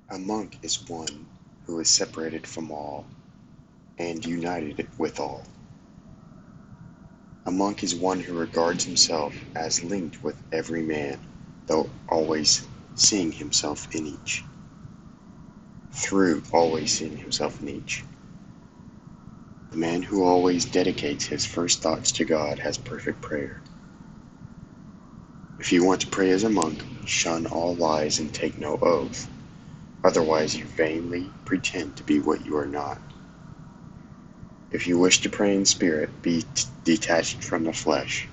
A monk is one who is separated from all and united with all. A monk is one who regards himself as linked with every man, though always seeing himself in each. Through always seeing himself in each. The man who always dedicates his first thoughts to God has perfect prayer. If you want to pray as a monk, shun all lies and take no oath. Otherwise you vainly pretend to be what you are not. If you wish to pray in spirit, be detached from the flesh,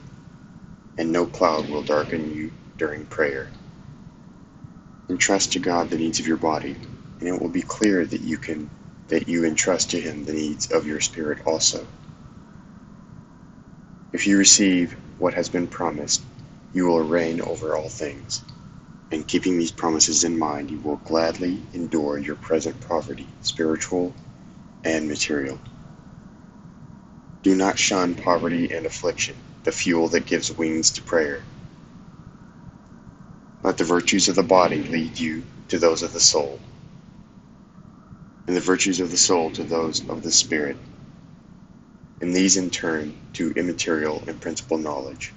and no cloud will darken you during prayer. Entrust to God the needs of your body, and it will be clear that you entrust to Him the needs of your spirit also. If you receive what has been promised, you will reign over all things, and keeping these promises in mind, you will gladly endure your present poverty, spiritual and material. Do not shun poverty and affliction, the fuel that gives wings to prayer. Let the virtues of the body lead you to those of the soul, and the virtues of the soul to those of the spirit, and these in turn to immaterial and principal knowledge.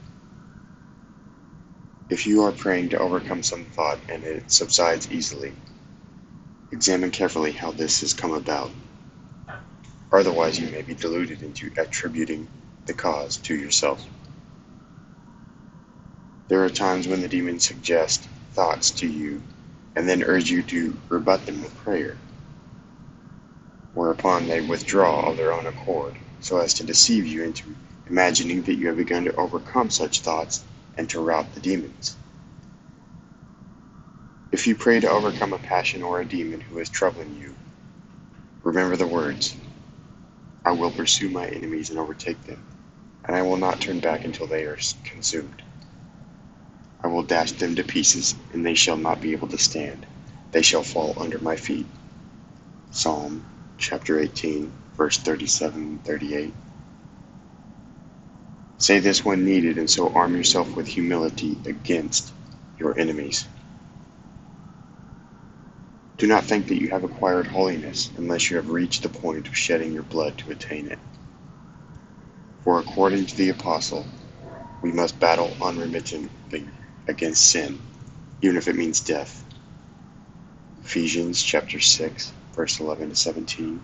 If you are praying to overcome some thought and it subsides easily, examine carefully how this has come about. Otherwise you may be deluded into attributing the cause to yourself. There are times when the demons suggest thoughts to you and then urge you to rebut them with prayer, whereupon they withdraw of their own accord, so as to deceive you into imagining that you have begun to overcome such thoughts and to rout the demons. If you pray to overcome a passion or a demon who is troubling you, remember the words, "I will pursue my enemies and overtake them, and I will not turn back until they are consumed. I will dash them to pieces, and they shall not be able to stand. They shall fall under my feet." Psalm chapter 18, verse 37 and 38. Say this when needed, and so arm yourself with humility against your enemies. Do not think that you have acquired holiness unless you have reached the point of shedding your blood to attain it. For according to the apostle, we must battle unremittingly against sin, even if it means death. Ephesians chapter 6, verse 11 to 17.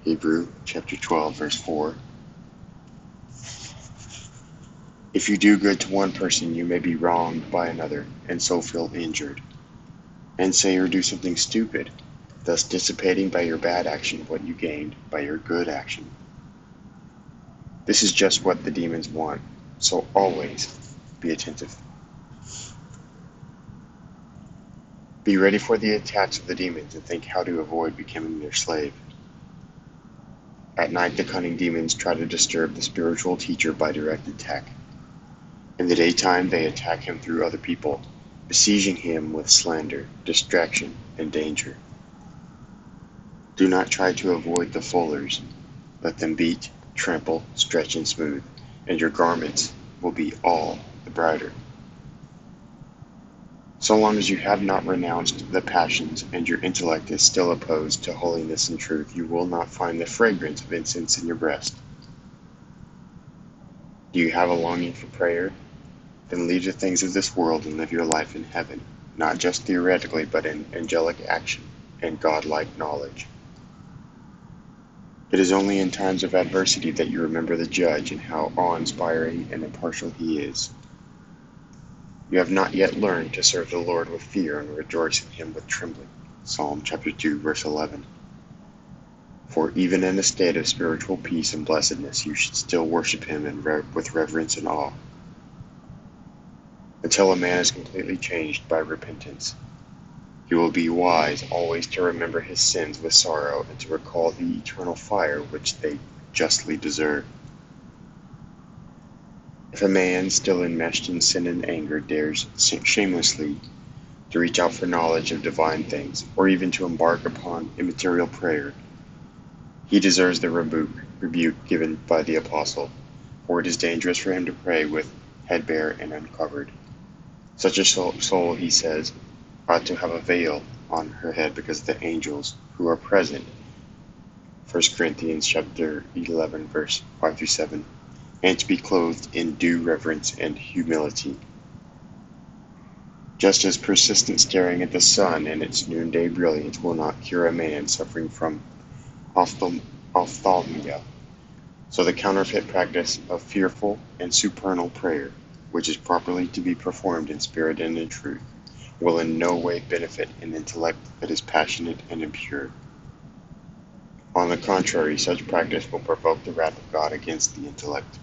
Hebrew chapter 12, verse 4. If you do good to one person, you may be wronged by another, and so feel injured, and say or do something stupid, thus dissipating by your bad action what you gained by your good action. This is just what the demons want, so always be attentive. Be ready for the attacks of the demons and think how to avoid becoming their slave. At night, the cunning demons try to disturb the spiritual teacher by direct attack. In the daytime, they attack him through other people, besieging him with slander, distraction, and danger. Do not try to avoid the fullers. Let them beat, trample, stretch, and smooth, and your garments will be all the brighter. So long as you have not renounced the passions and your intellect is still opposed to holiness and truth, you will not find the fragrance of incense in your breast. Do you have a longing for prayer? Then leave the things of this world and live your life in heaven, not just theoretically, but in angelic action and godlike knowledge. It is only in times of adversity that you remember the judge and how awe-inspiring and impartial he is. You have not yet learned to serve the Lord with fear and rejoice in him with trembling. Psalm chapter 2, verse 11. For even in a state of spiritual peace and blessedness, you should still worship him with reverence and awe, until a man is completely changed by repentance. He will be wise always to remember his sins with sorrow and to recall the eternal fire which they justly deserve. If a man still enmeshed in sin and anger dares shamelessly to reach out for knowledge of divine things, or even to embark upon immaterial prayer, he deserves the rebuke given by the apostle, for it is dangerous for him to pray with head bare and uncovered. Such a soul, he says, ought to have a veil on her head because of the angels who are present. 1 Corinthians chapter 11, verse 5 through 7. And to be clothed in due reverence and humility. Just as persistent staring at the sun and its noonday brilliance will not cure a man suffering from ophthalmia, so the counterfeit practice of fearful and supernal prayer, which is properly to be performed in spirit and in truth, will in no way benefit an intellect that is passionate and impure. On the contrary, such practice will provoke the wrath of God against the intellect.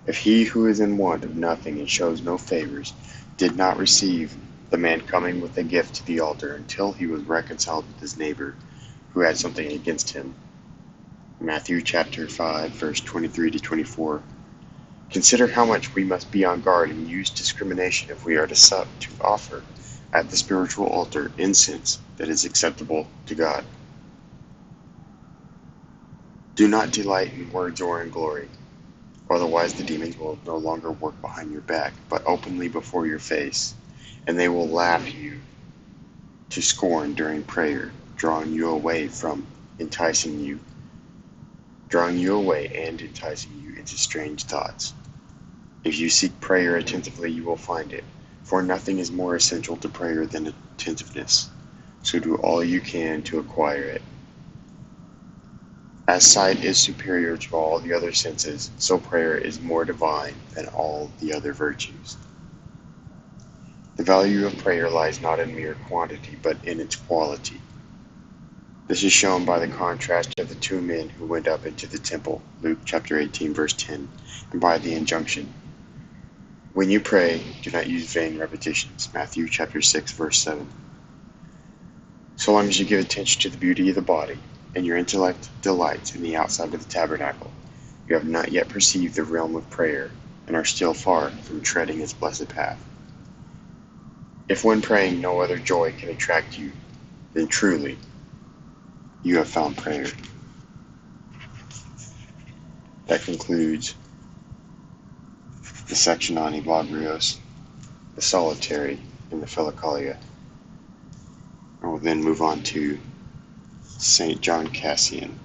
If he who is in want of nothing and shows no favors did not receive the man coming with a gift to the altar until he was reconciled with his neighbor who had something against him. Matthew chapter 5, verse 23 to 24. Consider how much we must be on guard and use discrimination if we are to offer at the spiritual altar incense that is acceptable to God. Do not delight in words or in glory. Otherwise the demons will no longer work behind your back, but openly before your face, and they will laugh you to scorn during prayer, drawing you away and enticing you into strange thoughts. If you seek prayer attentively, you will find it, for nothing is more essential to prayer than attentiveness, so do all you can to acquire it. As sight is superior to all the other senses, so prayer is more divine than all the other virtues. The value of prayer lies not in mere quantity, but in its quality. This is shown by the contrast of the two men who went up into the temple, Luke chapter 18, verse 10, and by the injunction, when you pray, do not use vain repetitions, Matthew chapter 6, verse 7. So long as you give attention to the beauty of the body, and your intellect delights in the outside of the tabernacle, you have not yet perceived the realm of prayer, and are still far from treading its blessed path. If when praying no other joy can attract you, then truly you have found prayer. That concludes the section on Evagrios the Solitary in the Philokalia. And we'll then move on to St. John Cassian.